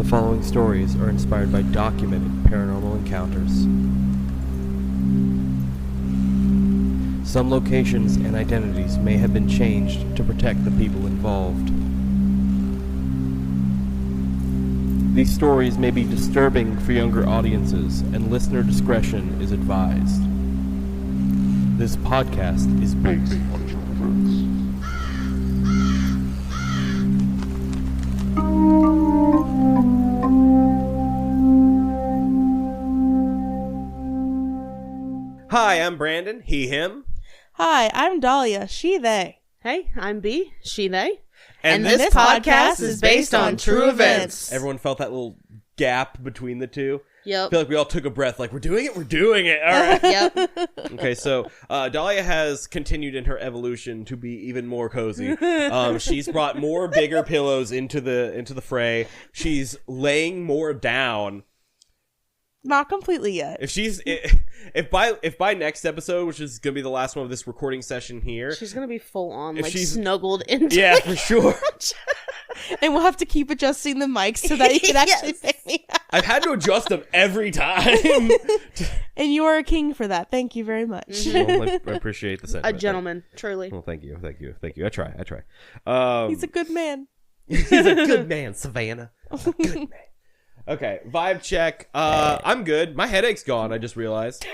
The following stories are inspired by documented paranormal encounters. Some locations and identities may have been changed to protect the people involved. These stories may be disturbing for younger audiences, and listener discretion is advised. This podcast is based on true events. Hi, I'm Brandon, he, him. Hi, I'm Dalia, she, they. Hey, I'm B, she, they. And this podcast is based on true events. Everyone felt that little gap between the two. Yep. I feel like we all took a breath, like, we're doing it. All right. Yep. Okay, so Dalia has continued in her evolution to be even more cozy. She's brought more bigger pillows into the fray. She's laying more down. Not completely yet. If by next episode, which is gonna be the last one of this recording session here, She's gonna be full on, If like, she's- snuggled into yeah, for sure. And we'll have to keep adjusting the mics so that you can actually pick me up. I've had to adjust them every time. And you are a king for that. Thank you very much. Well, I appreciate the a sentiment. gentleman, truly. Well, thank you. I try. He's a good man. He's a good man, Savannah. A good man. Okay, vibe check. I'm good. My headache's gone, I just realized.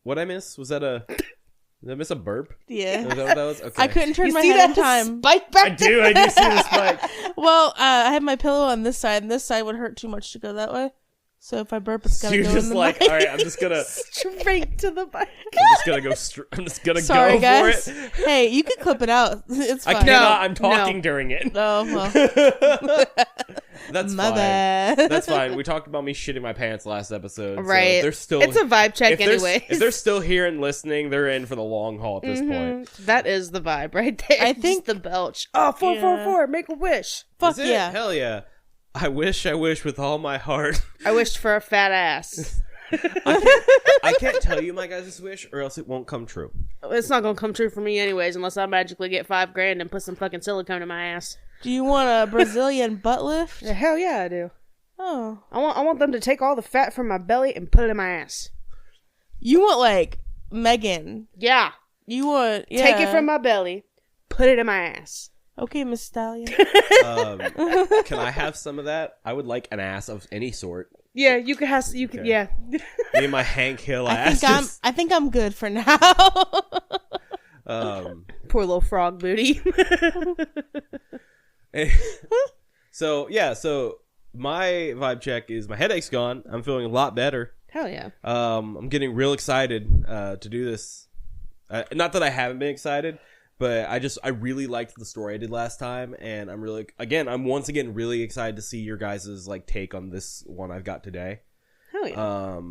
What'd I miss? Did I miss a burp? Yeah. Was that what that was? Okay. I couldn't turn You my see head in that time. spike back there? I do see the spike. Well, I have my pillow on this side, and this side would hurt too much to go that way. So if I burp, it's So gotta you're go in just the like, mic. all right, I'm just gonna Straight to the bike. I'm just gonna Sorry, go guys. for it. Hey, you can clip it out. It's I fine. cannot. I'm talking during it. Oh, well. That's My fine. bad. That's fine. We talked about me shitting my pants last episode. Right. So they're still. It's a vibe check anyway. If they're still here and listening, they're in for the long haul at this point. That is the vibe right there. I think- Just the belch. Oh, 444, make a wish. Fuck Is it? yeah. Hell yeah. I wish with all my heart. I wished for a fat ass. I can't tell you my guys' wish, or else it won't come true. It's not gonna come true for me anyways, unless I magically get $5,000 and put some fucking silicone in my ass. Do you want a Brazilian butt lift? Yeah, hell yeah, I do. Oh. I want them to take all the fat from my belly and put it in my ass. You want, like, Megan. Yeah. You want... Yeah. Take it from my belly, put it in my ass. Okay, Miss Stallion. Can I have some of that? I would like an ass of any sort. Yeah, you could have. You could. Okay. Yeah. Me and my Hank Hill I ass. think I'm good for now. Poor little frog booty. So my vibe check is my headache's gone. I'm feeling a lot better. Hell yeah. I'm getting real excited to do this. Not that I haven't been excited, but I really liked the story I did last time, and I'm once again really excited to see your guys' like take on this one I've got today. Hell yeah.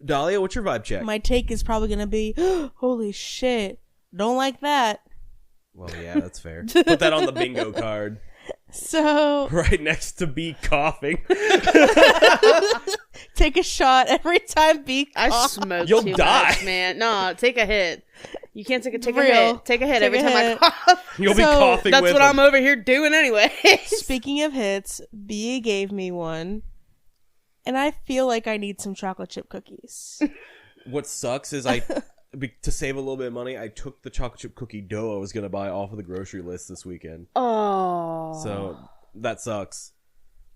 Dalia, what's your vibe check? My take is probably going to be, holy shit, don't like that. Well, yeah, that's fair. Put that on the bingo card. So... Right next to B coughing. Take a shot every time B I coughs. smoke You'll too die. much, man. No, take a hit. You can't take a Real. hit. Take a hit Take every a time hit. I cough. You'll be So, coughing That's with what them. I'm over here doing anyway. Speaking of hits, B gave me one, and I feel like I need some chocolate chip cookies. What sucks is to save a little bit of money, I took the chocolate chip cookie dough I was going to buy off of the grocery list this weekend. Oh. So that sucks.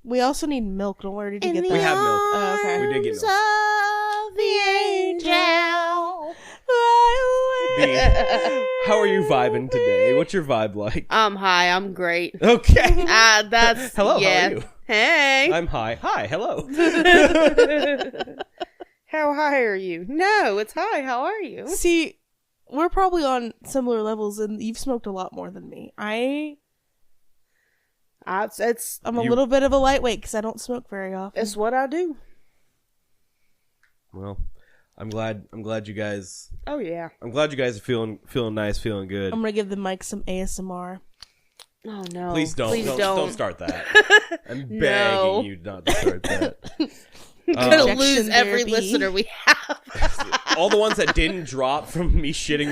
We also need milk. Don't worry, did you get that? We have milk. Oh, okay. We did get milk. Of the angel. B, how are you vibing today? What's your vibe like? I'm high. I'm great. Okay. That's Hello, yeah. how are you? Hey. I'm high. Hi, hello. How high are you? No, it's high. How are you? See, we're probably on similar levels, and you've smoked a lot more than me. I'm a little bit of a lightweight because I don't smoke very often. It's what I do. Well, I'm glad you guys. Oh yeah. I'm glad you guys are feeling nice, feeling good. I'm gonna give the mic some ASMR. Oh no. Please don't. Please Don't start that. I'm begging No. you not to start that. Gonna Injection lose every therapy. listener we have. All the ones that didn't drop from me shitting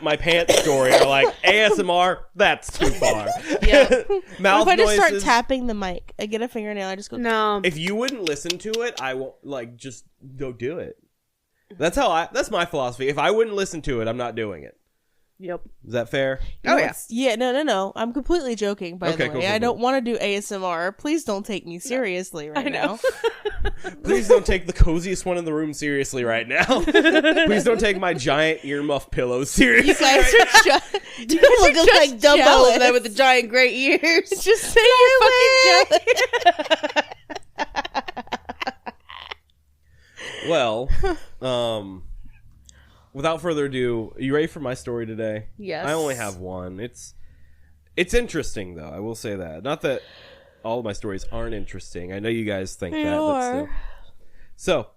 my pants story are like, ASMR, that's too far. Yeah. Mouth What if I just start noises. tapping the mic? I get a fingernail, I just go. No. If you wouldn't listen to it, I won't, like, just don't do it. That's my philosophy. If I wouldn't listen to it, I'm not doing it. Yep. Is that fair? You know Oh, yeah. what's- Yeah, no. I'm completely joking, by Okay, the way. cool, I cool. don't want to do ASMR. Please don't take me seriously right I know. now. Please don't take the coziest one in the room seriously right now. Please don't take my giant earmuff pillow seriously. You guys are just... You look just like Dumbo jealous. over there with the giant great ears. Just say you're fucking jealous. Well, without further ado, are you ready for my story today? Yes. I only have one. It's interesting, though. I will say that. Not that all of my stories aren't interesting. I know you guys think They that, but are. still. So,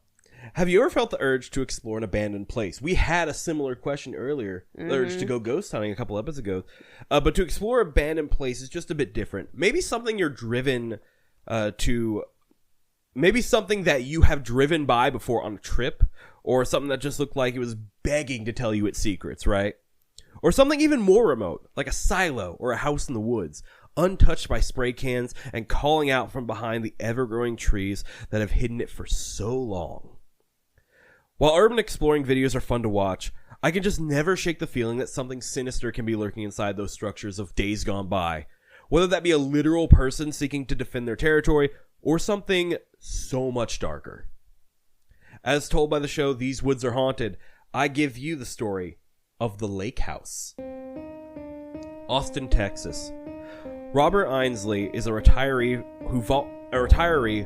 have you ever felt the urge to explore an abandoned place? We had a similar question earlier, the urge to go ghost hunting a couple episodes ago. But to explore abandoned place is just a bit different. Maybe something you're driven to... Maybe something that you have driven by before on a trip, or something that just looked like it was begging to tell you its secrets, right? Or something even more remote, like a silo or a house in the woods, untouched by spray cans and calling out from behind the ever-growing trees that have hidden it for so long. While urban exploring videos are fun to watch, I can just never shake the feeling that something sinister can be lurking inside those structures of days gone by. Whether that be a literal person seeking to defend their territory, or something so much darker. As told by the show These Woods Are Haunted, I give you the story of the Lake House. Austin, Texas. Robert Ainsley is a retiree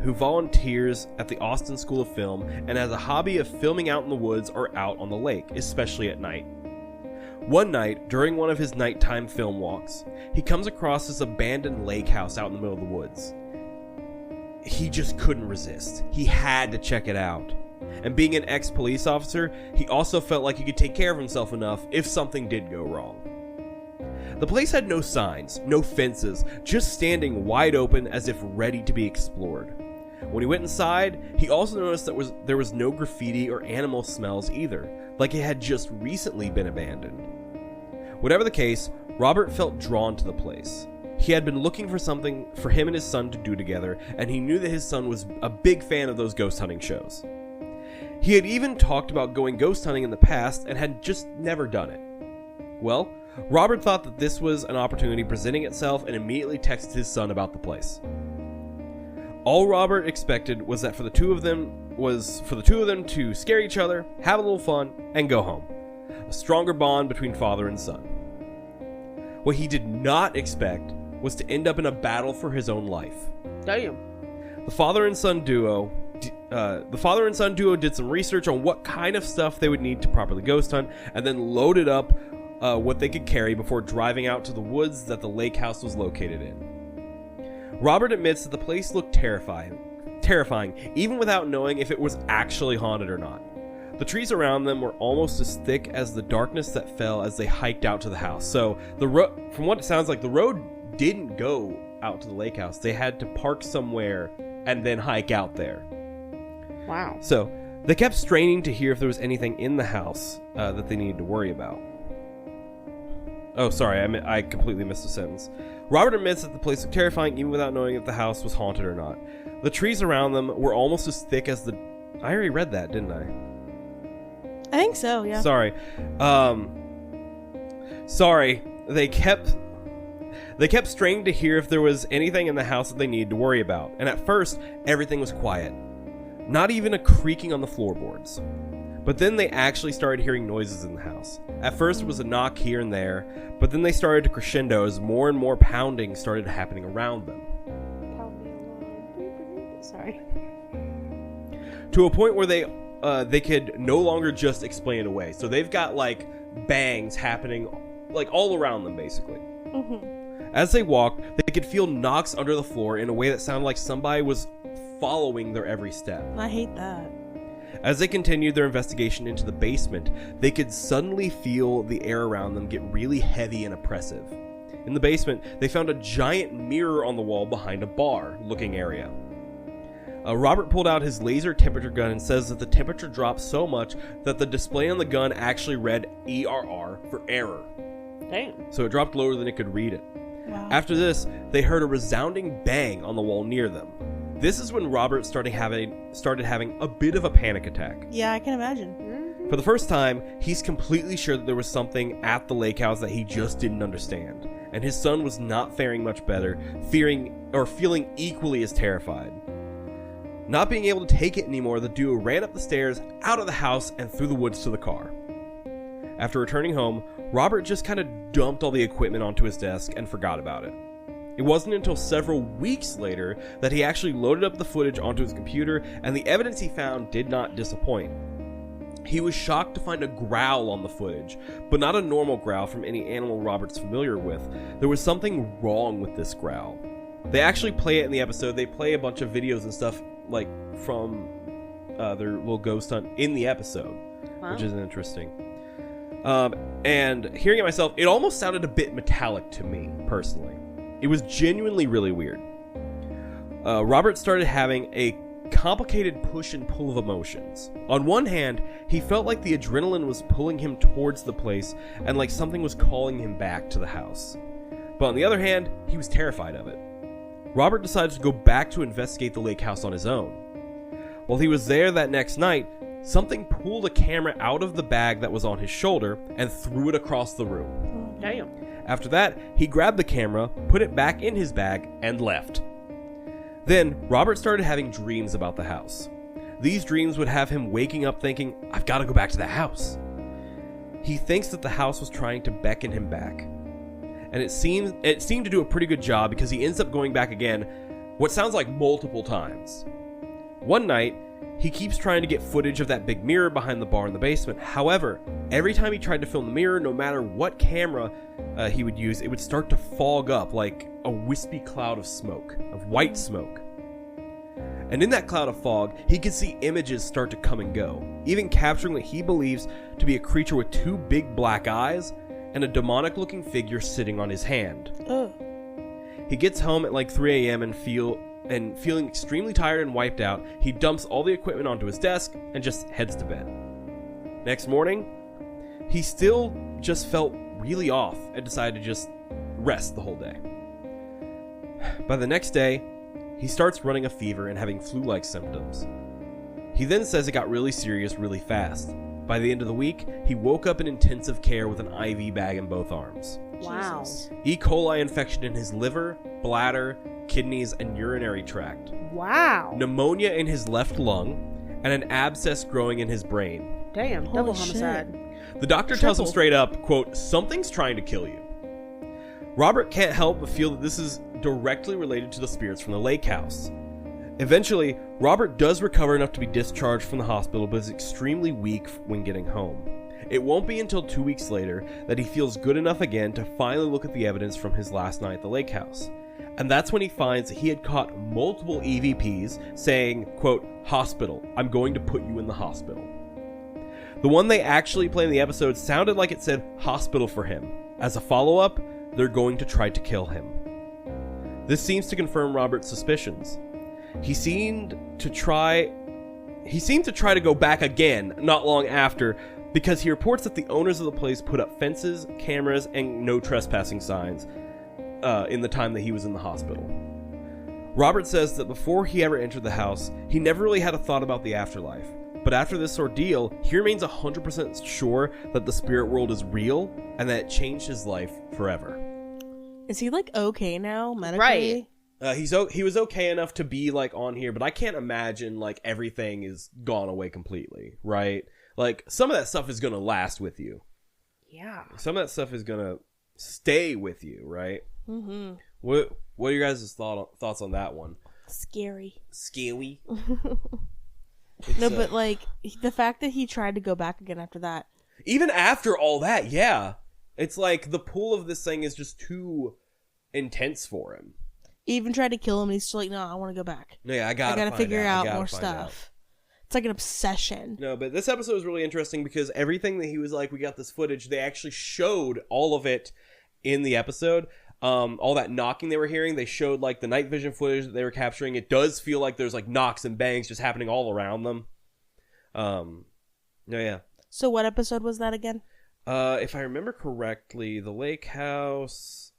who volunteers at the Austin School of Film and has a hobby of filming out in the woods or out on the lake, especially at night. One night, during one of his nighttime film walks, he comes across this abandoned lake house out in the middle of the woods. He just couldn't resist. He had to check it out. And being an ex-police officer, he also felt like he could take care of himself enough if something did go wrong. The place had no signs, no fences, just standing wide open as if ready to be explored. When he went inside, he also noticed that there was no graffiti or animal smells either, like it had just recently been abandoned. Whatever the case, Robert felt drawn to the place. He had been looking for something for him and his son to do together, and he knew that his son was a big fan of those ghost hunting shows. He had even talked about going ghost hunting in the past and had just never done it. Well, Robert thought that this was an opportunity presenting itself and immediately texted his son about the place. All Robert expected was for the two of them to scare each other, have a little fun, and go home. A stronger bond between father and son. What he did not expect was to end up in a battle for his own life. Damn. The father and son duo did some research on what kind of stuff they would need to properly ghost hunt, and then loaded up what they could carry before driving out to the woods that the lake house was located in. Robert admits that the place looked terrifying, even without knowing if it was actually haunted or not. The trees around them were almost as thick as the darkness that fell as they hiked out to the house. So from what it sounds like, the road didn't go out to the lake house. They had to park somewhere and then hike out there. Wow. So they kept straining to hear if there was anything in the house that they needed to worry about. Oh, sorry, I completely missed a sentence. Robert admits that the place looked terrifying even without knowing if the house was haunted or not. The trees around them were almost as thick as the... I already read that, didn't I? I think so, yeah. Sorry. Sorry. They kept straining to hear if there was anything in the house that they needed to worry about. And at first, everything was quiet. Not even a creaking on the floorboards. But then they actually started hearing noises in the house. At first, it was a knock here and there, but then they started to crescendo as more and more pounding started happening around them. Sorry. To a point where they could no longer just explain it away. So they've got like bangs happening like all around them basically. Mm-hmm. As they walked, they could feel knocks under the floor in a way that sounded like somebody was following their every step. I hate that. As they continued their investigation into the basement, they could suddenly feel the air around them get really heavy and oppressive. In the basement, they found a giant mirror on the wall behind a bar-looking area. Robert pulled out his laser temperature gun and says that the temperature dropped so much that the display on the gun actually read ERR for error. Damn. So it dropped lower than it could read it. Wow. After this, they heard a resounding bang on the wall near them. This is when Robert started having a bit of a panic attack. Yeah, I can imagine. For the first time, he's completely sure that there was something at the lake house that he just didn't understand, and his son was not faring much better, feeling equally as terrified. Not being able to take it anymore, the duo ran up the stairs, out of the house, and through the woods to the car. After returning home, Robert just kind of dumped all the equipment onto his desk and forgot about it. It wasn't until several weeks later that he actually loaded up the footage onto his computer, and the evidence he found did not disappoint. He was shocked to find a growl on the footage, but not a normal growl from any animal Robert's familiar with. There was something wrong with this growl. They actually play it in the episode. They play a bunch of videos and stuff like from their little ghost hunt in the episode, which is interesting. And hearing it myself, it almost sounded a bit metallic to me, personally. It was genuinely really weird. Robert started having a complicated push and pull of emotions. On one hand, he felt like the adrenaline was pulling him towards the place and like something was calling him back to the house. But on the other hand, he was terrified of it. Robert decided to go back to investigate the lake house on his own. While he was there that next night, something pulled a camera out of the bag that was on his shoulder and threw it across the room. Damn. After that, he grabbed the camera, put it back in his bag, and left. Then, Robert started having dreams about the house. These dreams would have him waking up thinking, I've got to go back to the house. He thinks that the house was trying to beckon him back. And it seemed to do a pretty good job because he ends up going back again, what sounds like multiple times. One night, he keeps trying to get footage of that big mirror behind the bar in the basement. However, every time he tried to film the mirror, no matter what camera he would use, it would start to fog up like a wispy cloud of smoke, of white smoke. And in that cloud of fog, he could see images start to come and go, even capturing what he believes to be a creature with two big black eyes and a demonic-looking figure sitting on his hand. Ugh. He gets home at like 3 a.m. and feeling extremely tired and wiped out, he dumps all the equipment onto his desk and just heads to bed. Next morning, he still just felt really off and decided to just rest the whole day. By the next day, he starts running a fever and having flu-like symptoms. He then says it got really serious really fast. By the end of the week, he woke up in intensive care with an IV bag in both arms. Wow. Jesus. E. coli infection in his liver, bladder, kidneys, and urinary tract. Wow. Pneumonia in his left lung, and an abscess growing in his brain. Damn. Holy Double shit. homicide. The doctor tells him straight up, quote, something's trying to kill you. Robert can't help but feel that this is directly related to the spirits from the lake house. Eventually, Robert does recover enough to be discharged from the hospital, but is extremely weak when getting home. It won't be until 2 weeks later that he feels good enough again to finally look at the evidence from his last night at the lake house. And that's when he finds that he had caught multiple EVPs saying, quote, hospital, I'm going to put you in the hospital. The one they actually play in the episode sounded like it said hospital for him. As a follow-up, they're going to try to kill him. This seems to confirm Robert's suspicions. He seemed to try to go back again not long after, because he reports that the owners of the place put up fences, cameras, and no trespassing signs in the time that he was in the hospital. Robert says that before he ever entered the house, he never really had a thought about the afterlife. But after this ordeal, he remains 100% sure that the spirit world is real and that it changed his life forever. Is he like okay now medically? Right. He was okay enough to be like on here, but I can't imagine like everything is gone away completely, right? Like some of that stuff is gonna last with you. Yeah. Some of that stuff is gonna stay with you, right? Mm-hmm. What are your guys' thoughts on that one? Scary. Scary. No, but like the fact that he tried to go back again after that. Even after all that, yeah, it's like the pull of this thing is just too intense for him. He even tried to kill him, and he's still like, "No, I want to go back. Yeah, I gotta find figure out more find stuff." It's like an obsession. No, but this episode was really interesting because everything that he was like, we got this footage, they actually showed all of it in the episode. all that knocking they were hearing, they showed like the night vision footage that they were capturing. It does feel like there's like knocks and bangs just happening all around them. Yeah. So what episode was that again? If I remember correctly, the lake house.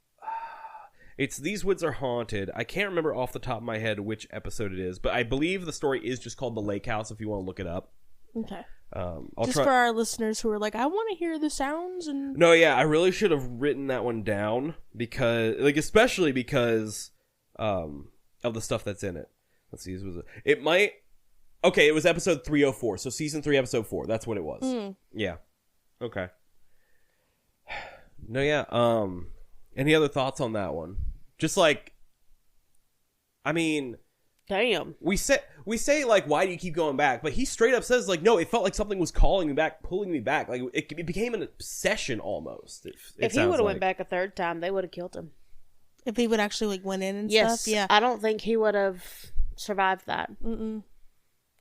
It's These Woods Are Haunted. I can't remember off the top of my head which episode it is, but I believe the story is just called The Lake House if you want to look it up. Okay. I'll just try. for our listeners who are like, I want to hear the sounds and. No, yeah, I really should have written that one down because, like, especially because of the stuff that's in it. Let's see, it might. Okay, it was episode 304, so season 3, episode 4. That's what it was. Yeah. Okay. No, yeah. Any other thoughts on that one? Just like, I mean, damn. We say like, why do you keep going back? But he straight up says like, no, it felt like something was calling me back, pulling me back. Like it became an obsession almost. If he would have went back a third time, they would have killed him. If he would actually like went in and yes, stuff, yeah. I don't think he would have survived that. Mm-mm.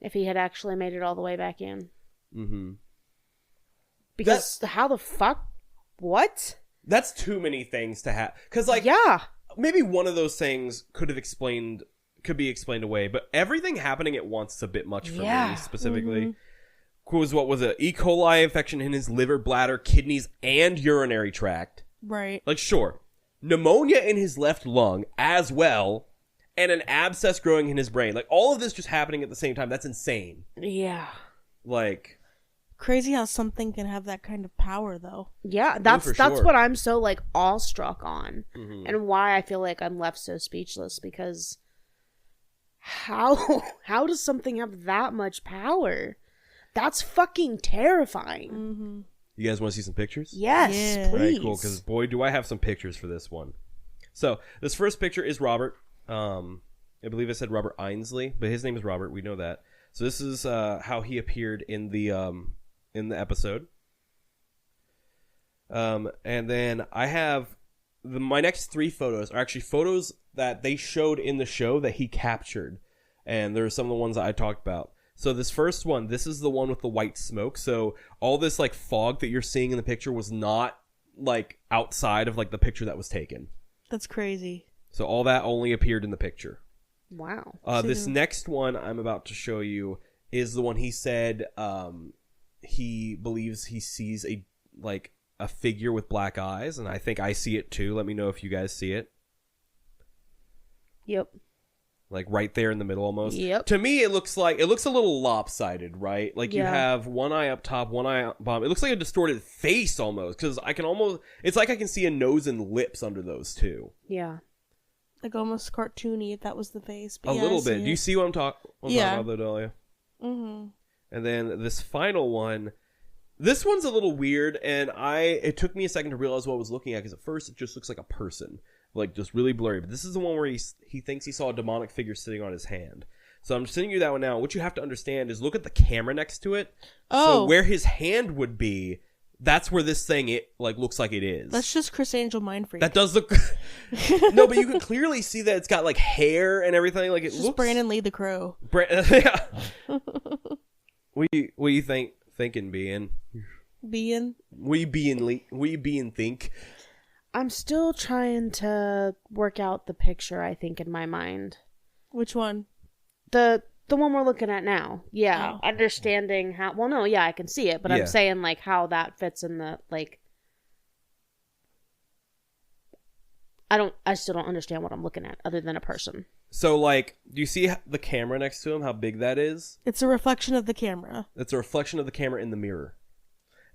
If he had actually made it all the way back in. Mm-hmm. Because how the fuck? What? That's too many things to have. Because like, yeah, maybe one of those things could be explained away, but everything happening at once is a bit much for me specifically. What was it? E. coli infection in his liver, bladder, kidneys, and urinary tract. Right. Like, sure. Pneumonia in his left lung as well, and an abscess growing in his brain. Like, all of this just happening at the same time. That's insane. Yeah. Like... Crazy how something can have that kind of power, though. Yeah, that's what I'm so, like, awestruck on. Mm-hmm. And why I feel like I'm left so speechless, because how does something have that much power? That's fucking terrifying. Mm-hmm. You guys want to see some pictures? Yes, please. All right, cool, because boy, do I have some pictures for this one. So, this first picture is Robert. I believe I said Robert Ainsley, but his name is Robert. We know that. So this is how he appeared in the episode. And then I have my next 3 photos are actually photos that they showed in the show that he captured. And there are some of the ones that I talked about. So this first one, this is the one with the white smoke. So all this like fog that you're seeing in the picture was not like outside of like the picture that was taken. That's crazy. So all that only appeared in the picture. Wow. This next one I'm about to show you is the one he said he believes he sees a figure with black eyes, and I think I see it too. Let me know if you guys see it. Yep. Like right there in the middle almost. Yep. To me it looks a little lopsided, right? Like you have one eye up top, one eye bottom. It looks like a distorted face almost, because it's like I can see a nose and lips under those two. Yeah. Like almost cartoony if that was the face. But a little bit. Do you see what I'm talking about though, Dalia? Mm-hmm. And then this final one, this one's a little weird, and it took me a second to realize what I was looking at, because at first it just looks like a person, like just really blurry. But this is the one where he thinks he saw a demonic figure sitting on his hand. So I'm sending you that one now. What you have to understand is look at the camera next to it. Oh. So where his hand would be, that's where this thing looks like it is. That's just Chris Angel Mind Freak. That does look. No, but you can clearly see that it's got like hair and everything. Like it just looks. Brandon Lee the Crow. Yeah. What do you thinking, being? Being? What you being think? I'm still trying to work out the picture, I think, in my mind. Which one? The one we're looking at now. Yeah. Oh. Understanding how... Well, no, yeah, I can see it, but I'm saying, like, how that fits in the, like... I still don't understand what I'm looking at, other than a person. So, like, do you see the camera next to him, how big that is? It's a reflection of the camera. It's a reflection of the camera in the mirror.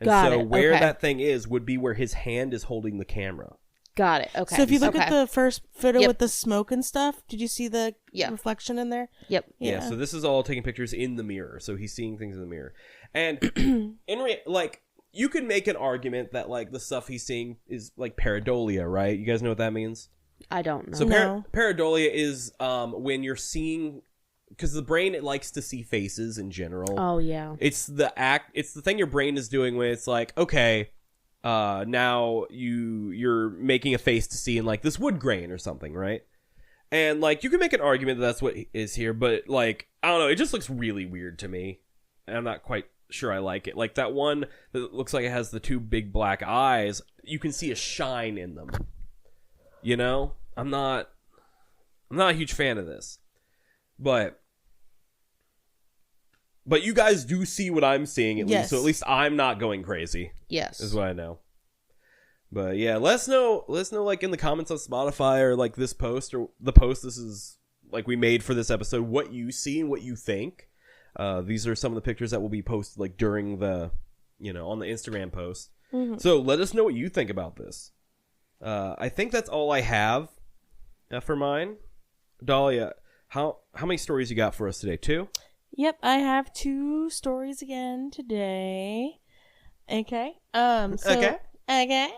And Got so it. where Okay. that thing is would be where his hand is holding the camera. Got it. Okay. So if you look at the first photo Yep. with the smoke and stuff, did you see the Yeah. reflection in there? Yep. Yeah. So this is all taking pictures in the mirror. So he's seeing things in the mirror. And you could make an argument that like the stuff he's seeing is like pareidolia, right? You guys know what that means? I don't know. So No. pareidolia is when you're seeing, because the brain, it likes to see faces in general. Oh, yeah. It's the thing your brain is doing when it's like, okay, now you're making a face to see in like this wood grain or something, right? And like you can make an argument that that's what is here, but like I don't know, it just looks really weird to me, and I'm not quite sure I like it. Like that one that looks like it has the 2 big black eyes, you can see a shine in them. You know, I'm not a huge fan of this, but you guys do see what I'm seeing at least, so at least I'm not going crazy. Yes, is what I know. But yeah, let us know like in the comments on Spotify or like this post or the post this is like we made for this episode, what you see and what you think. These are some of the pictures that will be posted like during the, on the Instagram post. Mm-hmm. So let us know what you think about this. I think that's all I have for mine. Dalia, how many stories you got for us today? 2? Yep, I have 2 stories again today. Okay. Okay.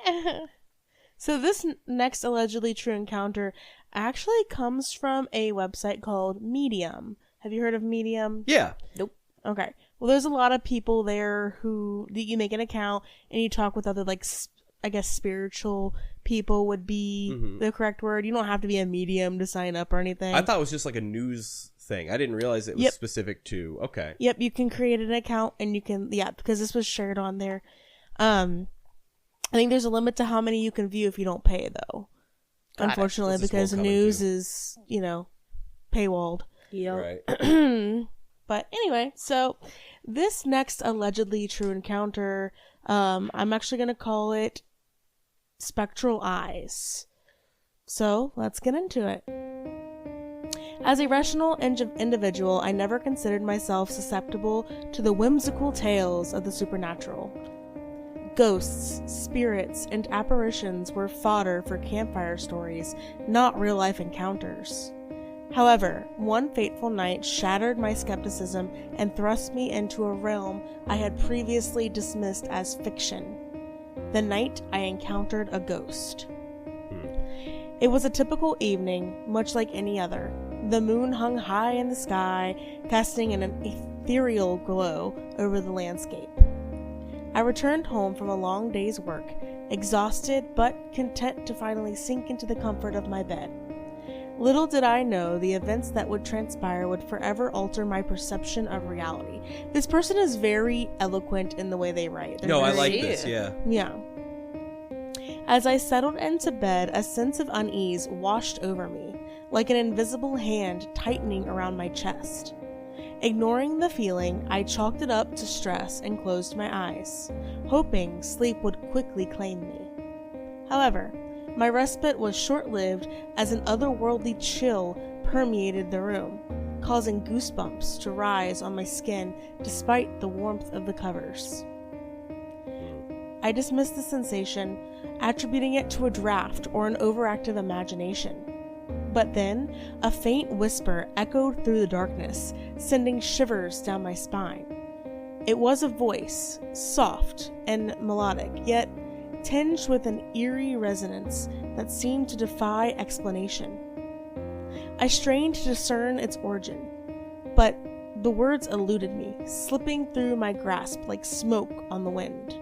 So this next allegedly true encounter actually comes from a website called Medium. Have you heard of Medium? Yeah. Nope. Okay. Well, there's a lot of people there who you make an account and you talk with other, like, I guess spiritual people would be the correct word. You don't have to be a medium to sign up or anything. I thought it was just like a news thing. I didn't realize it was specific to. Okay. Yep. You can create an account and you can, because this was shared on there. I think there's a limit to how many you can view if you don't pay, though. Unfortunately, because the news is, paywalled. Yep. Right. But anyway, so this next allegedly true encounter, I'm actually going to call it Spectral Eyes. So let's get into it. As a rational individual, I never considered myself susceptible to the whimsical tales of the supernatural. Ghosts, spirits, and apparitions were fodder for campfire stories, not real-life encounters. However, one fateful night shattered my skepticism and thrust me into a realm I had previously dismissed as fiction. The night I encountered a ghost. It was a typical evening, much like any other. The moon hung high in the sky, casting an ethereal glow over the landscape. I returned home from a long day's work, exhausted but content to finally sink into the comfort of my bed. Little did I know the events that would transpire would forever alter my perception of reality. This person is very eloquent in the way they write. I like this, yeah. Yeah. As I settled into bed, a sense of unease washed over me, like an invisible hand tightening around my chest. Ignoring the feeling, I chalked it up to stress and closed my eyes, hoping sleep would quickly claim me. However, my respite was short-lived as an otherworldly chill permeated the room, causing goosebumps to rise on my skin despite the warmth of the covers. I dismissed the sensation, attributing it to a draft or an overactive imagination. But then, a faint whisper echoed through the darkness, sending shivers down my spine. It was a voice, soft and melodic, yet tinged with an eerie resonance that seemed to defy explanation. I strained to discern its origin, but the words eluded me, slipping through my grasp like smoke on the wind.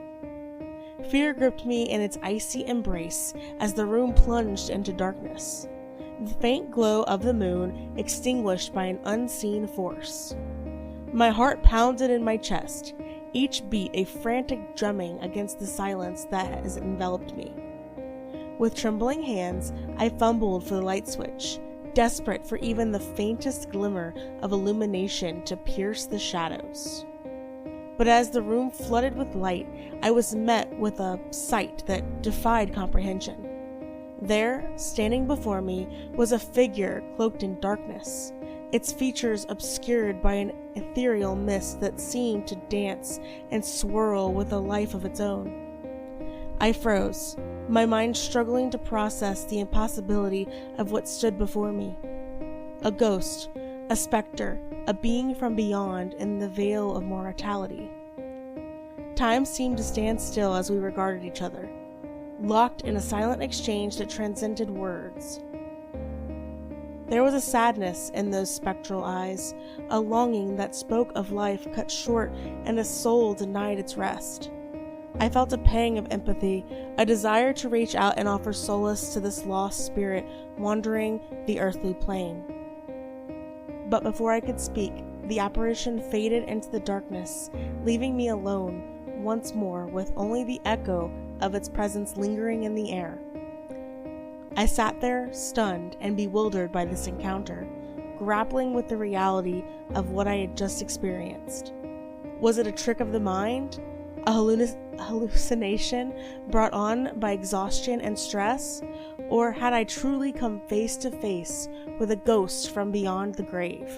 Fear gripped me in its icy embrace as the room plunged into darkness. The faint glow of the moon extinguished by an unseen force. My heart pounded in my chest, each beat a frantic drumming against the silence that has enveloped me. With trembling hands, I fumbled for the light switch, desperate for even the faintest glimmer of illumination to pierce the shadows. But as the room flooded with light, I was met with a sight that defied comprehension. There, standing before me, was a figure cloaked in darkness, its features obscured by an ethereal mist that seemed to dance and swirl with a life of its own. I froze, my mind struggling to process the impossibility of what stood before me. A ghost, a specter, a being from beyond in the veil of mortality. Time seemed to stand still as we regarded each other, locked in a silent exchange that transcended words. There was a sadness in those spectral eyes, a longing that spoke of life cut short and a soul denied its rest. I felt a pang of empathy, a desire to reach out and offer solace to this lost spirit wandering the earthly plane. But before I could speak, the apparition faded into the darkness, leaving me alone once more with only the echo of its presence lingering in the air. I sat there, stunned and bewildered by this encounter, grappling with the reality of what I had just experienced. Was it a trick of the mind? A hallucination brought on by exhaustion and stress? Or had I truly come face to face with a ghost from beyond the grave?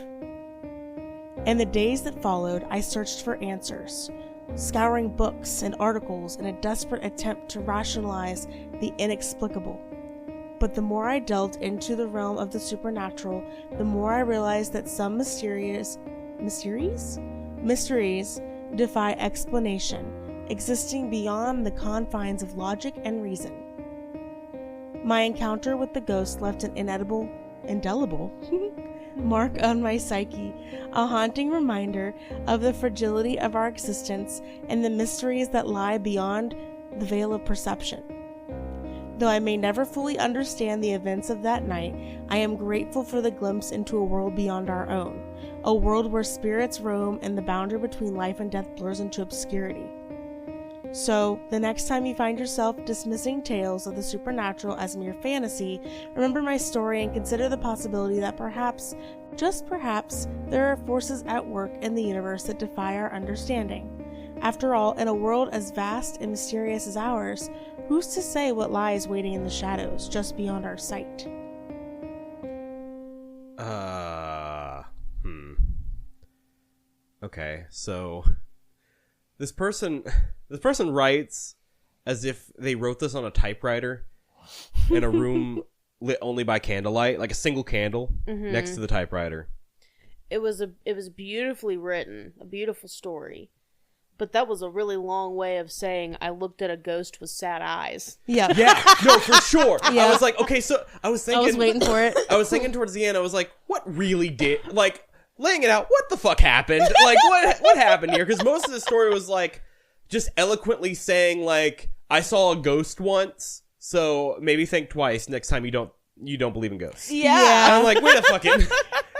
In the days that followed, I searched for answers, scouring books and articles in a desperate attempt to rationalize the inexplicable. But the more I delved into the realm of the supernatural, the more I realized that some mysteries defy explanation, existing beyond the confines of logic and reason. My encounter with the ghost left an indelible mark on my psyche, a haunting reminder of the fragility of our existence and the mysteries that lie beyond the veil of perception. Though I may never fully understand the events of that night, I am grateful for the glimpse into a world beyond our own, a world where spirits roam and the boundary between life and death blurs into obscurity. So, the next time you find yourself dismissing tales of the supernatural as mere fantasy, remember my story and consider the possibility that perhaps, just perhaps, there are forces at work in the universe that defy our understanding. After all, in a world as vast and mysterious as ours, who's to say what lies waiting in the shadows just beyond our sight? Okay, so this person writes as if they wrote this on a typewriter in a room lit only by candlelight, like a single candle next to the typewriter. It was beautifully written, a beautiful story. But that was a really long way of saying I looked at a ghost with sad eyes. Yeah. Yeah, no, for sure. Yeah. I was like, okay, so I was thinking... I was waiting for it. I was thinking towards the end, I was like, what really did... Like, laying it out, what the fuck happened? Like, what happened here? Because most of the story was, like, just eloquently saying, like, I saw a ghost once, so maybe think twice next time you don't believe in ghosts. Yeah. And I'm like, wait a fucking...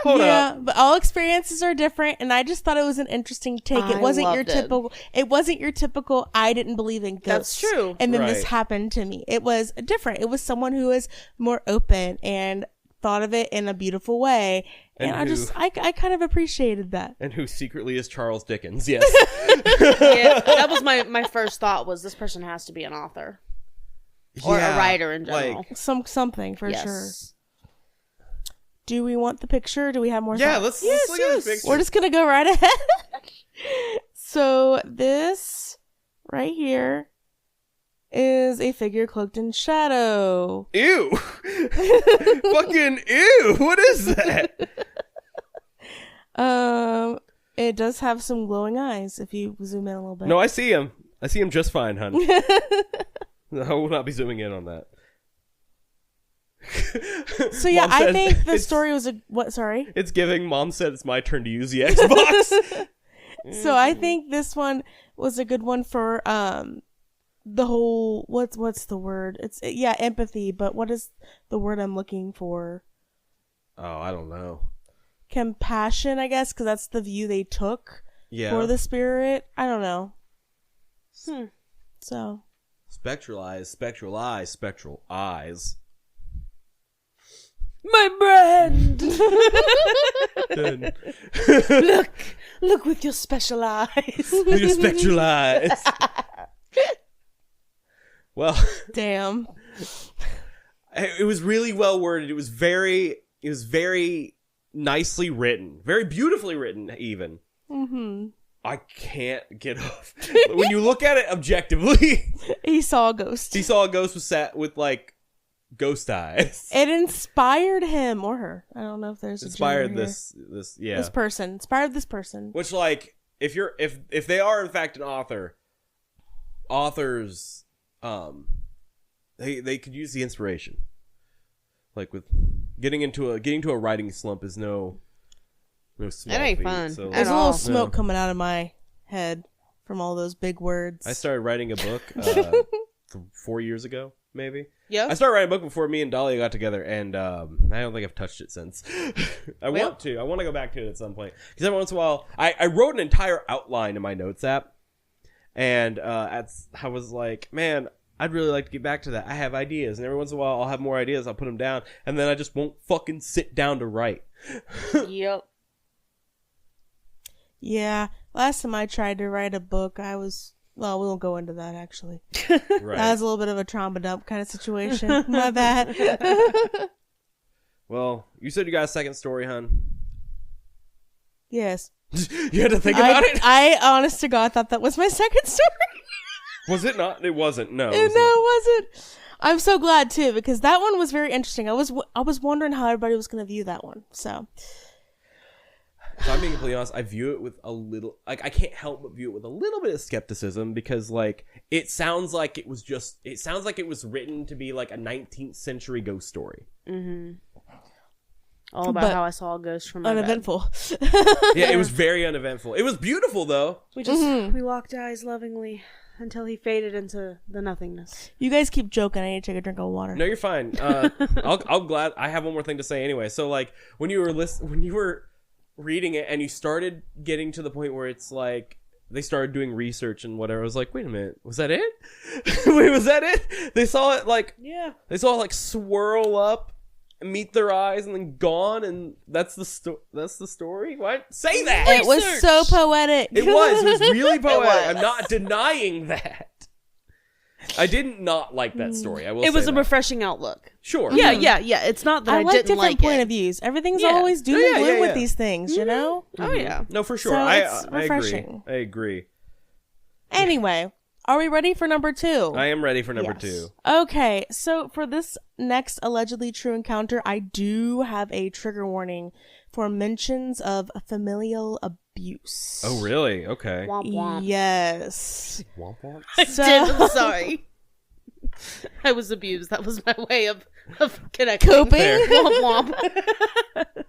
Hold up. But all experiences are different, and I just thought it was an interesting take. It wasn't your typical. It wasn't your typical. I didn't believe in ghosts. That's true. And then Right. this happened to me. It was different. It was someone who was more open and thought of it in a beautiful way, and I kind of appreciated that. And who secretly is Charles Dickens? Yes. Yeah, that was my first thought. Was this person has to be an author or a writer in general? Like, Something for Yes. sure. Do we want the picture? Do we have more? yeah, thoughts? let's look at this picture. We're just gonna go right ahead. So this right here is a figure cloaked in shadow. Ew. Fucking ew. What is that? It does have some glowing eyes if you zoom in a little bit. No, I see him. I see him just fine, hon. I will not be zooming in on that. So yeah, Mom I said think the it's- story was what? Sorry. It's giving. Mom said it's my turn to use the Xbox. So I think this one was a good one for the whole what's the word? It's empathy, but what is the word I'm looking for? Oh, I don't know. Compassion, I guess, because that's the view they took for the spirit. I don't know. So Spectral eyes, spectral eyes, spectral eyes. My brand. Look with your special eyes. Your spectral eyes. Well, damn. it was really well worded. It was very nicely written, very beautifully written. Even I can't get off. When you look at it objectively, He saw a ghost. he saw a ghost with like ghost eyes. It inspired him or her. I don't know if there's a Inspired gender here. this person. Inspired this person. Which, like, if they are in fact an authors they could use the inspiration. Like with getting into a writing slump is no small That ain't feat, fun. so- There's a all. little smoke coming out of my head from all those big words. I started writing a book 4 years ago, maybe. Yeah. I started writing a book before me and Dalia got together, and I don't think I've touched it since. I want to go back to it at some point. Because every once in a while, I wrote an entire outline in my notes app, and I was like, man, I'd really like to get back to that. I have ideas, and every once in a while I'll have more ideas. I'll put them down, and then I just won't fucking sit down to write. Yep. Yeah, last time I tried to write a book, we won't go into that, actually. Right. That was a little bit of a trauma dump kind of situation. My bad. Well, you said you got a second story, hun. Yes. You had to think about it? I, honest to God, thought that was my second story. Was it not? It wasn't. No. No, it wasn't. I'm so glad, too, because that one was very interesting. I was wondering how everybody was going to view that one, so... If I'm being completely honest, I view it with a little, like, I can't help but view it with a little bit of skepticism because, like, it sounds like it was written to be like a 19th century ghost story. Mm-hmm. All about how I saw a ghost from my uneventful. Yeah, it was very uneventful. It was beautiful, though. We locked eyes lovingly until he faded into the nothingness. You guys keep joking. I need to take a drink of water. No, you're fine. I'm glad. I have one more thing to say anyway. So, like, when you were reading it and you started getting to the point where it's like they started doing research and whatever, I was like, wait a minute, was that it? Wait, was that it? They saw it like swirl up and meet their eyes and then gone, and that's the story? What? Say that. It was so poetic. It was really poetic. I'm not denying that. I did not like that story. I will say it was a that. refreshing outlook. Sure. Yeah. It's not that I like didn't different like point it. of views. Everything's Yeah. always doom and gloom Yeah. with these things, you know? Oh yeah. No, for sure. So I it's refreshing. I agree. Anyway, are we ready for number 2? I am ready for number 2. Okay, so for this next allegedly true encounter, I do have a trigger warning for mentions of familial abuse. Oh, really? Okay. Womp womp. Yes. Womp womp. I'm sorry. I was abused. That was my way of connecting. Coping? Fair. Womp womp.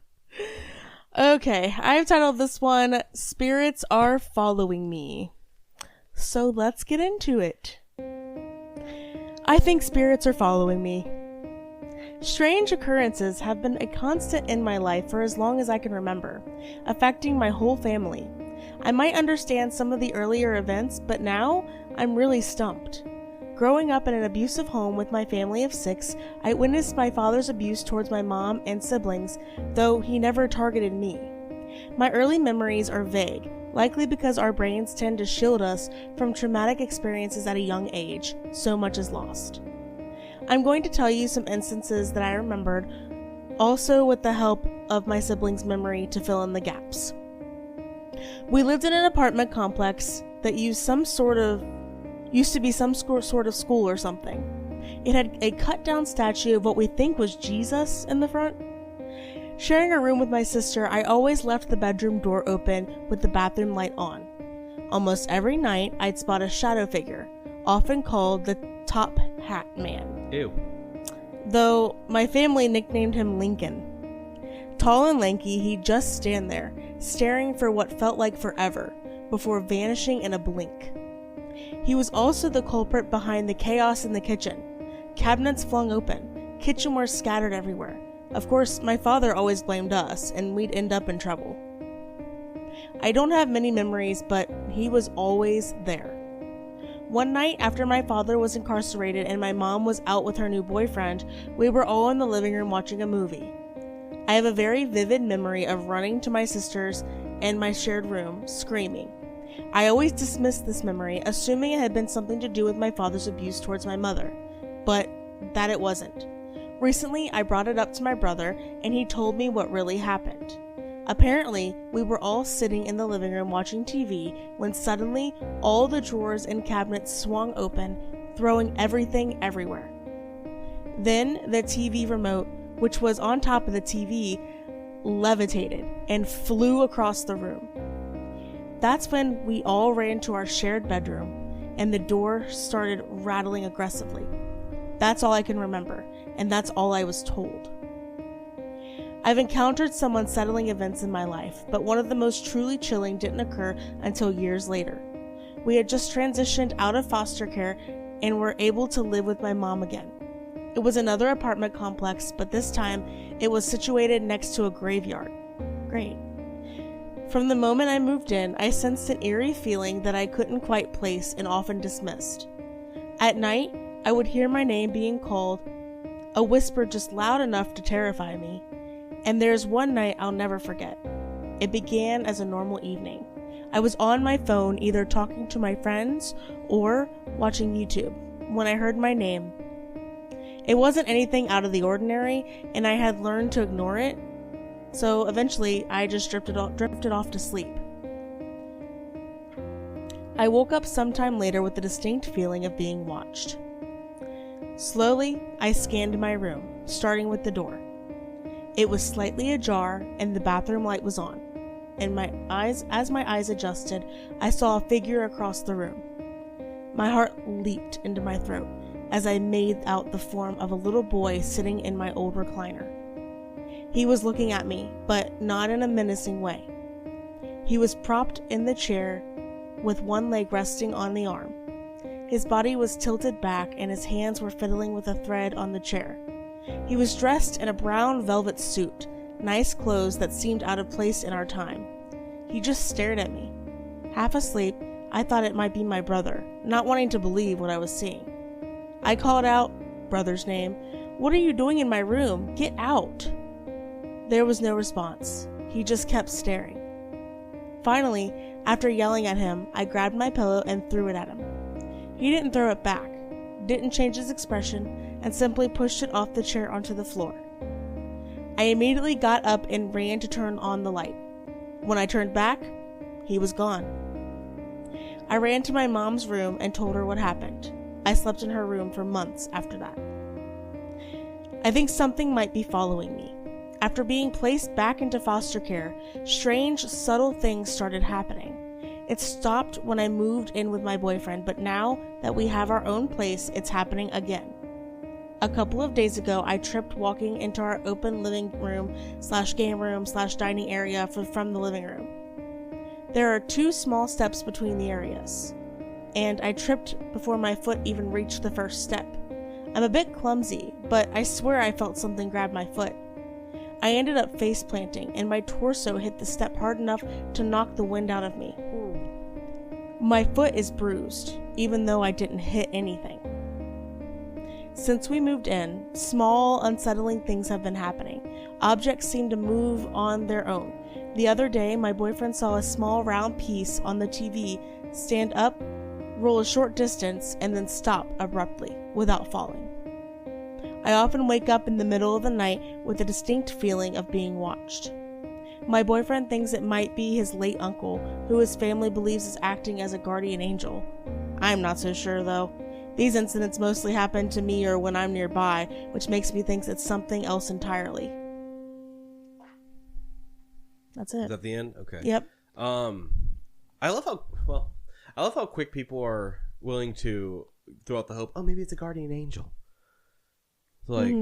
Okay, I've titled this one, Spirits Are Following Me. So let's get into it. I think spirits are following me. Strange occurrences have been a constant in my life for as long as I can remember, affecting my whole family. I might understand some of the earlier events, but now I'm really stumped. Growing up in an abusive home with my family of 6, I witnessed my father's abuse towards my mom and siblings, though he never targeted me. My early memories are vague, likely because our brains tend to shield us from traumatic experiences at a young age. So much is lost. I'm going to tell you some instances that I remembered, also with the help of my siblings' memory to fill in the gaps. We lived in an apartment complex that used to be some sort of school or something. It had a cut-down statue of what we think was Jesus in the front. Sharing a room with my sister, I always left the bedroom door open with the bathroom light on. Almost every night, I'd spot a shadow figure, often called the Top Hat Man. Ew. Though my family nicknamed him Lincoln. Tall and lanky, he'd just stand there, staring for what felt like forever, before vanishing in a blink. He was also the culprit behind the chaos in the kitchen. Cabinets flung open, kitchenware scattered everywhere. Of course, my father always blamed us, and we'd end up in trouble. I don't have many memories, but he was always there. One night after my father was incarcerated and my mom was out with her new boyfriend, we were all in the living room watching a movie. I have a very vivid memory of running to my sister's and my shared room, screaming. I always dismissed this memory, assuming it had been something to do with my father's abuse towards my mother, but that it wasn't. Recently, I brought it up to my brother, and he told me what really happened. Apparently, we were all sitting in the living room watching TV when suddenly all the drawers and cabinets swung open, throwing everything everywhere. Then the TV remote, which was on top of the TV, levitated and flew across the room. That's when we all ran to our shared bedroom, and the door started rattling aggressively. That's all I can remember, and that's all I was told. I've encountered some unsettling events in my life, but one of the most truly chilling didn't occur until years later. We had just transitioned out of foster care and were able to live with my mom again. It was another apartment complex, but this time it was situated next to a graveyard. Great. From the moment I moved in, I sensed an eerie feeling that I couldn't quite place and often dismissed. At night, I would hear my name being called, a whisper just loud enough to terrify me. And there's one night I'll never forget. It began as a normal evening. I was on my phone either talking to my friends or watching YouTube when I heard my name. It wasn't anything out of the ordinary, and I had learned to ignore it, so eventually I just drifted off to sleep. I woke up sometime later with the distinct feeling of being watched. Slowly, I scanned my room, starting with the door. It was slightly ajar, and the bathroom light was on. And as my eyes adjusted, I saw a figure across the room. My heart leaped into my throat as I made out the form of a little boy sitting in my old recliner. He was looking at me, but not in a menacing way. He was propped in the chair with one leg resting on the arm. His body was tilted back and his hands were fiddling with a thread on the chair. He was dressed in a brown velvet suit, nice clothes that seemed out of place in our time. He just stared at me. Half asleep, I thought it might be my brother, not wanting to believe what I was seeing. I called out, brother's name, "What are you doing in my room? Get out!" There was no response. He just kept staring. Finally, after yelling at him, I grabbed my pillow and threw it at him. He didn't throw it back, didn't change his expression, and simply pushed it off the chair onto the floor. I immediately got up and ran to turn on the light. When I turned back, he was gone. I ran to my mom's room and told her what happened. I slept in her room for months after that. I think something might be following me. After being placed back into foster care, strange, subtle things started happening. It stopped when I moved in with my boyfriend, but now that we have our own place, it's happening again. A couple of days ago, I tripped walking into our open living room / game / dining area from the living room. There are 2 small steps between the areas, and I tripped before my foot even reached the first step. I'm a bit clumsy, but I swear I felt something grab my foot. I ended up face planting, and my torso hit the step hard enough to knock the wind out of me. My foot is bruised, even though I didn't hit anything. Since we moved in, small, unsettling things have been happening. Objects seem to move on their own. The other day, my boyfriend saw a small round piece on the TV stand up, roll a short distance, and then stop abruptly, without falling. I often wake up in the middle of the night with a distinct feeling of being watched. My boyfriend thinks it might be his late uncle, who his family believes is acting as a guardian angel. I'm not so sure, though. These incidents mostly happen to me or when I'm nearby, which makes me think it's something else entirely. That's it. Is that the end? Okay. Yep. I love how quick people are willing to throw out the hope, oh, maybe it's a guardian angel. So, like,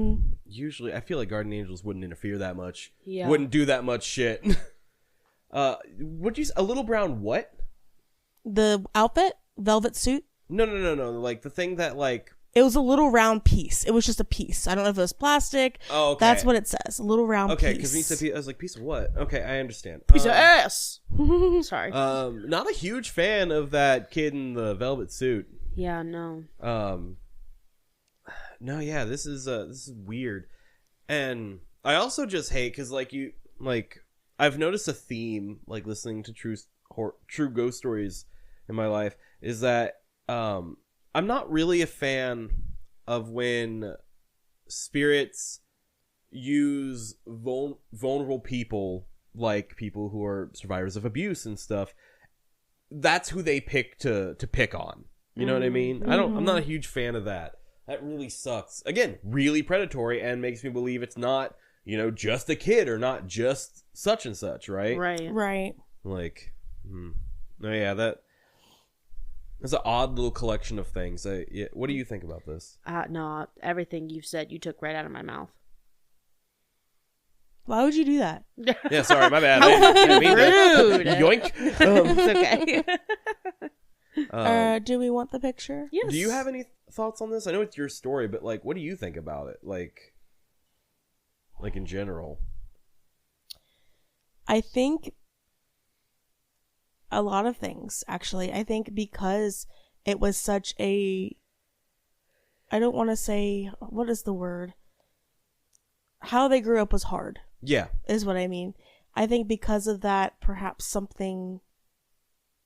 usually, I feel like guardian angels wouldn't interfere that much. Yeah. Wouldn't do that much shit. A little brown what? The outfit? Velvet suit? No. Like, the thing that, like... It was a little round piece. It was just a piece. I don't know if it was plastic. Oh, okay. That's what it says. A little round piece. Okay, because when you said piece, I was like, piece of what? Okay, I understand. Piece of ass! Sorry. Not a huge fan of that kid in the velvet suit. Yeah, no. No, yeah, this is weird. And I also just hate, because, I've noticed a theme, like, listening to true ghost stories in my life, is that, I'm not really a fan of when spirits use vulnerable people, like people who are survivors of abuse and stuff. That's who they pick to pick on. You know what I mean? I'm not a huge fan of that. That really sucks. Again, really predatory and makes me believe it's not, just a kid or not just such and such, right? Right. Like, no, yeah, that's an odd little collection of things. Yeah, what do you think about this? No, everything you've said you took right out of my mouth. Why would you do that? Yeah, sorry, my bad. Rude. Yoink. It's okay. Do we want the picture? Yes. Do you have any thoughts on this? I know it's your story, but like, what do you think about it? Like in general. I think a lot of things, actually. I think because it was such a I don't want to say, what is the word? How they grew up was hard. Yeah. Is what I mean. I think because of that, perhaps something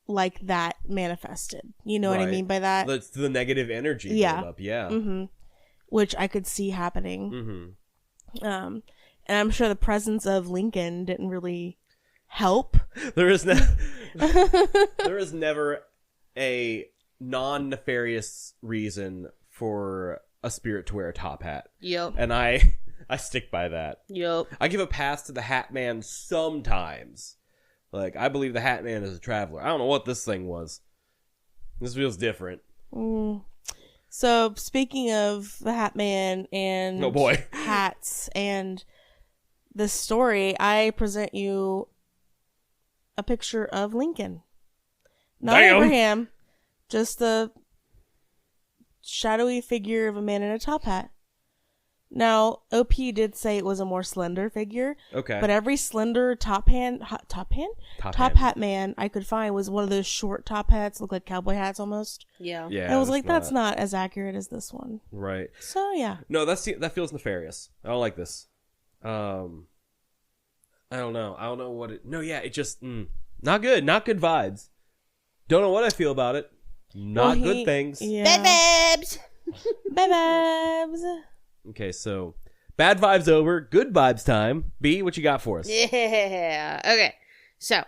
like that manifested. You know what I mean by that? That's the negative energy yeah. build up. Yeah. Mm-hmm. Which I could see happening. Mm-hmm. And I'm sure the presence of Lincoln didn't really help. There is never a non-nefarious reason for a spirit to wear a top hat. Yep. And I stick by that. Yep. I give a pass to the Hat Man sometimes. Like, I believe the Hat Man is a traveler. I don't know what this thing was. This feels different. So, speaking of the Hat Man and oh boy. hats and this story, I present you a picture of Lincoln. Not Damn. Abraham, just the shadowy figure of a man in a top hat. Now, OP did say it was a more slender figure. Okay. But every slender top hat man I could find was one of those short top hats, look like cowboy hats almost. Yeah. Yeah. And I was like, that's not as accurate as this one. Right. So, yeah. No, that feels nefarious. I don't like this. I don't know. I don't know what it... No, yeah, it just... not good. Not good vibes. Don't know what I feel about it. Not good things. Yeah. Babs! Babs! Okay, so... Bad vibes over. Good vibes time. B, what you got for us? Yeah. Okay. So,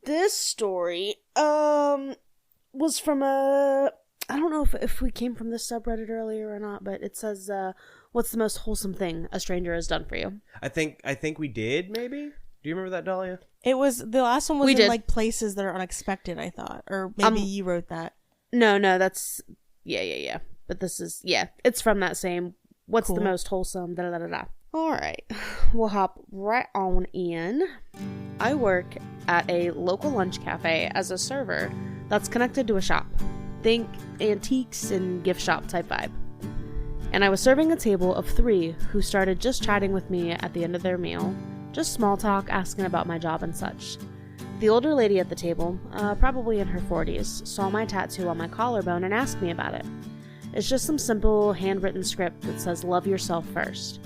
this story was from a... I don't know if we came from this subreddit earlier or not, but it says, what's the most wholesome thing a stranger has done for you? I think we did, maybe? Do you remember that, Dalia? It was... The last one was We in, did. like, places that are unexpected, I thought. Or maybe you wrote that. No, that's... Yeah. But this is... Yeah, it's from that same... What's the most wholesome? Da-da-da-da-da. All right. We'll hop right on in. I work at a local lunch cafe as a server that's connected to a shop. Think antiques and gift shop type vibe. And I was serving a table of 3 who started just chatting with me at the end of their meal. Just small talk, asking about my job and such. The older lady at the table, probably in her 40s, saw my tattoo on my collarbone and asked me about it. It's just some simple handwritten script that says love yourself first.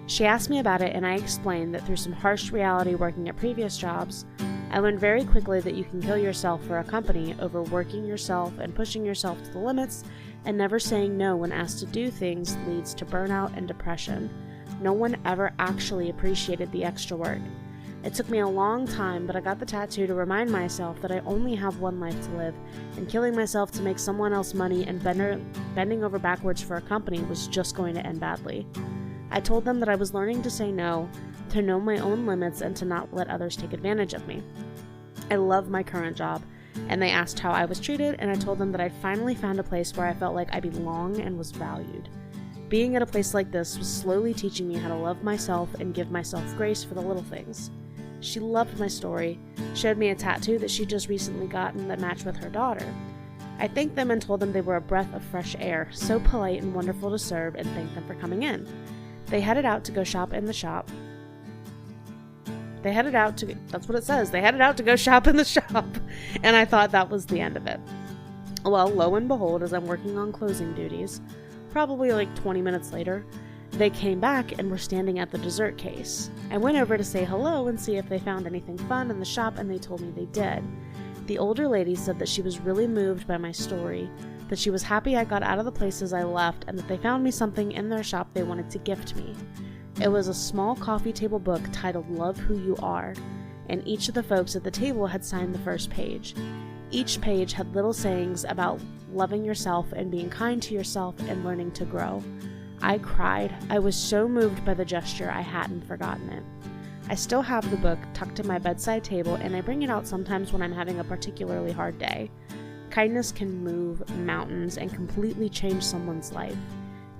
She asked me about it and I explained that through some harsh reality working at previous jobs, I learned very quickly that you can kill yourself for a company over working yourself and pushing yourself to the limits, and never saying no when asked to do things leads to burnout and depression. No one ever actually appreciated the extra work. It took me a long time, but I got the tattoo to remind myself that I only have one life to live, and killing myself to make someone else money and bending over backwards for a company was just going to end badly. I told them that I was learning to say no, to know my own limits, and to not let others take advantage of me. I love my current job, and they asked how I was treated, and I told them that I finally found a place where I felt like I belonged and was valued. Being at a place like this was slowly teaching me how to love myself and give myself grace for the little things. She loved my story, showed me a tattoo that she just recently gotten that matched with her daughter. I thanked them and told them they were a breath of fresh air, so polite and wonderful to serve, and thanked them for coming in. They headed out to go shop in the shop. That's what it says. They headed out to go shop in the shop, and I thought that was the end of it. Well, lo and behold, as I'm working on closing duties, probably like 20 minutes later, they came back and were standing at the dessert case. I went over to say hello and see if they found anything fun in the shop, and they told me they did. The older lady said that she was really moved by my story, that she was happy I got out of the places I left, and that they found me something in their shop they wanted to gift me. It was a small coffee table book titled Love Who You Are, and each of the folks at the table had signed the first page. Each page had little sayings about loving yourself and being kind to yourself and learning to grow. I cried. I was so moved by the gesture I hadn't forgotten it. I still have the book tucked in my bedside table, and I bring it out sometimes when I'm having a particularly hard day. Kindness can move mountains and completely change someone's life.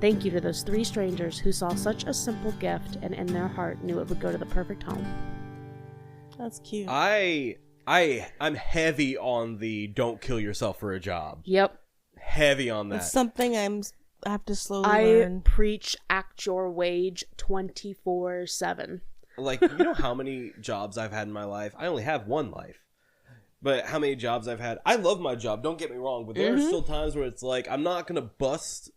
Thank you to those 3 strangers who saw such a simple gift and in their heart knew it would go to the perfect home. That's cute. I'm heavy on the don't kill yourself for a job. Yep. Heavy on that. It's something I have to slowly learn. I preach act your wage 24/7. Like, you know how many jobs I've had in my life? I only have one life. But how many jobs I've had? I love my job, don't get me wrong, but there are still times where it's like, I'm not going to bust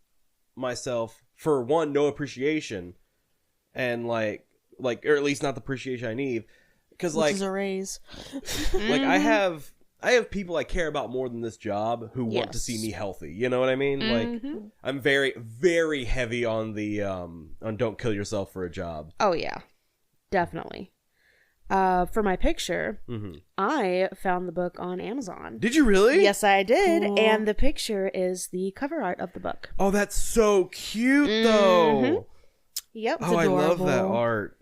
myself for one, no appreciation, and like, or at least not the appreciation I need, because Which like, is a raise. like I have people I care about more than this job who want to Yes. see me healthy. You know what I mean? Mm-hmm. Like, I'm very, very heavy on the on don't kill yourself for a job. Oh, yeah. Definitely. For my picture, I found the book on Amazon. Did you really? Yes, I did. Cool. And the picture is the cover art of the book. Oh, that's so cute, though. Yep. Oh, I love that adorable. art.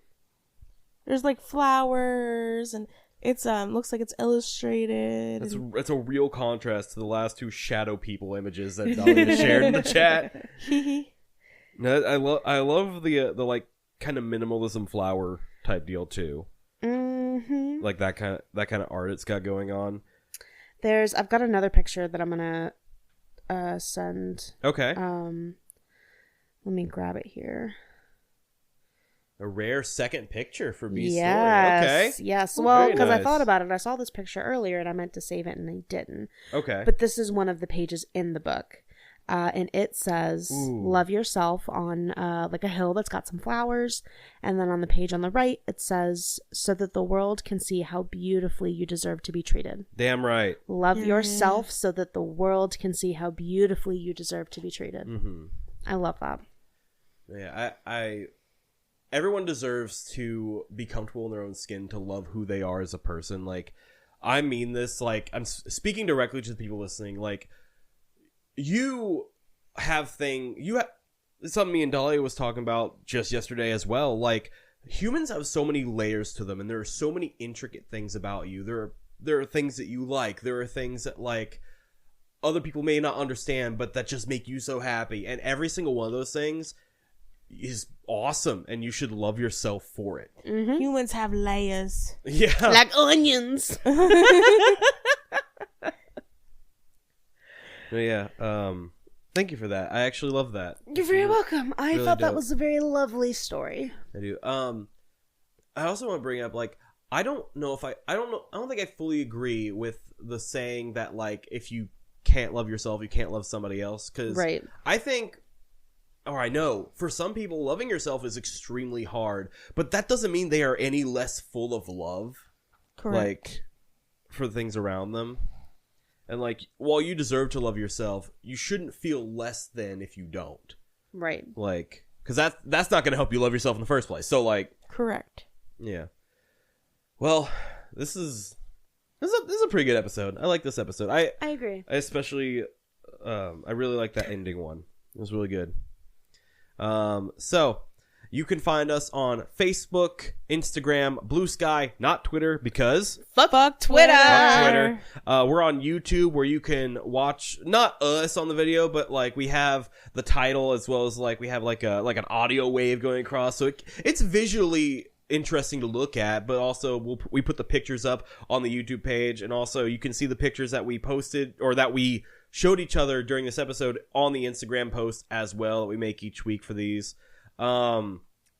There's like flowers, and it's looks like it's illustrated. It's a real contrast to the last two shadow people images that Dalia shared in the chat. No, I love the like kind of minimalism flower type deal too. Mm-hmm. Like that kind of art it's got going on. I've got another picture that I'm gonna send. Okay. Let me grab it here. A rare second picture for B's Yes. story. Okay. Yes. Oh, Well, very because I nice. thought about it. I saw this picture earlier and I meant to save it and I didn't. Okay. But this is one of the pages in the book. And it says, Ooh. love yourself on like a hill that's got some flowers. And then on the page on the right, it says, so that the world can see how beautifully you deserve to be treated. Damn right. Love Yeah. yourself so that the world can see how beautifully you deserve to be treated. Mm-hmm. I love that. Yeah, I everyone deserves to be comfortable in their own skin, to love who they are as a person. Like, I mean this, like, I'm speaking directly to the people listening. Like, you have something me and Dalia was talking about just yesterday as well. Like, humans have so many layers to them, and there are so many intricate things about you. There are things that you like. There are things that, like, other people may not understand, but that just make you so happy. And every single one of those things is awesome, and you should love yourself for it. Mm-hmm. Humans have layers. Yeah. Like onions. Yeah. Thank you for that. I actually love that. You're very welcome. I Really thought that dope. was a very lovely story. I do. I also want to bring up, like, I don't think I fully agree with the saying that, like, if you can't love yourself, you can't love somebody else. Because Right. I think, or I know, for some people, loving yourself is extremely hard, but that doesn't mean they are any less full of love. Correct. Like, for the things around them. And, like, while you deserve to love yourself, you shouldn't feel less than if you don't. Right. Like, because that's not going to help you love yourself in the first place. So, like, Correct. yeah. Well, this is a pretty good episode. I like this episode. I agree. especially, I really like that ending one. It was really good. So you can find us on Facebook, Instagram, Blue Sky, not Twitter, because Fuck Twitter. fuck Twitter. We're on YouTube, where you can watch not us on the video, but like we have the title, as well as like we have like an audio wave going across, so it's visually interesting to look at. But also we put the pictures up on the YouTube page, and also you can see the pictures that we posted or that we showed each other during this episode on the Instagram post as well that we make each week for these.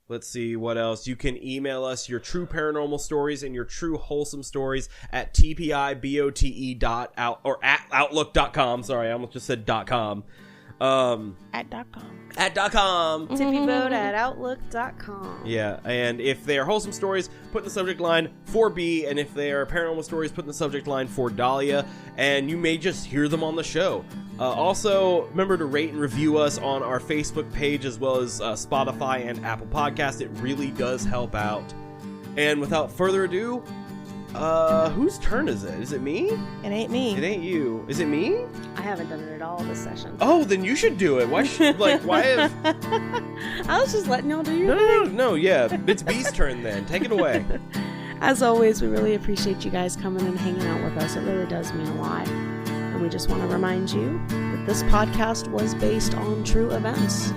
Let's see what else. You can email us your true paranormal stories and your true wholesome stories at TPIBOTE at outlook.com. Sorry, I almost just said .com. At .com. At .com. TPIBOTE at outlook.com. Yeah, and if they are wholesome stories, put in the subject line for B, and if they are paranormal stories, put in the subject line for Dalia, and you may just hear them on the show. Also, remember to rate and review us on our Facebook page, as well as Spotify and Apple Podcast. It really does help out. And without further ado, whose turn is it? Is it me? It ain't me. It ain't you. Is it me? I haven't done it at all this session. Oh, then you should do it. Why have... I was just letting y'all do your thing. No, yeah. It's B's turn then. Take it away. As always, we really appreciate you guys coming and hanging out with us. It really does mean a lot. And we just want to remind you that this podcast was based on true events.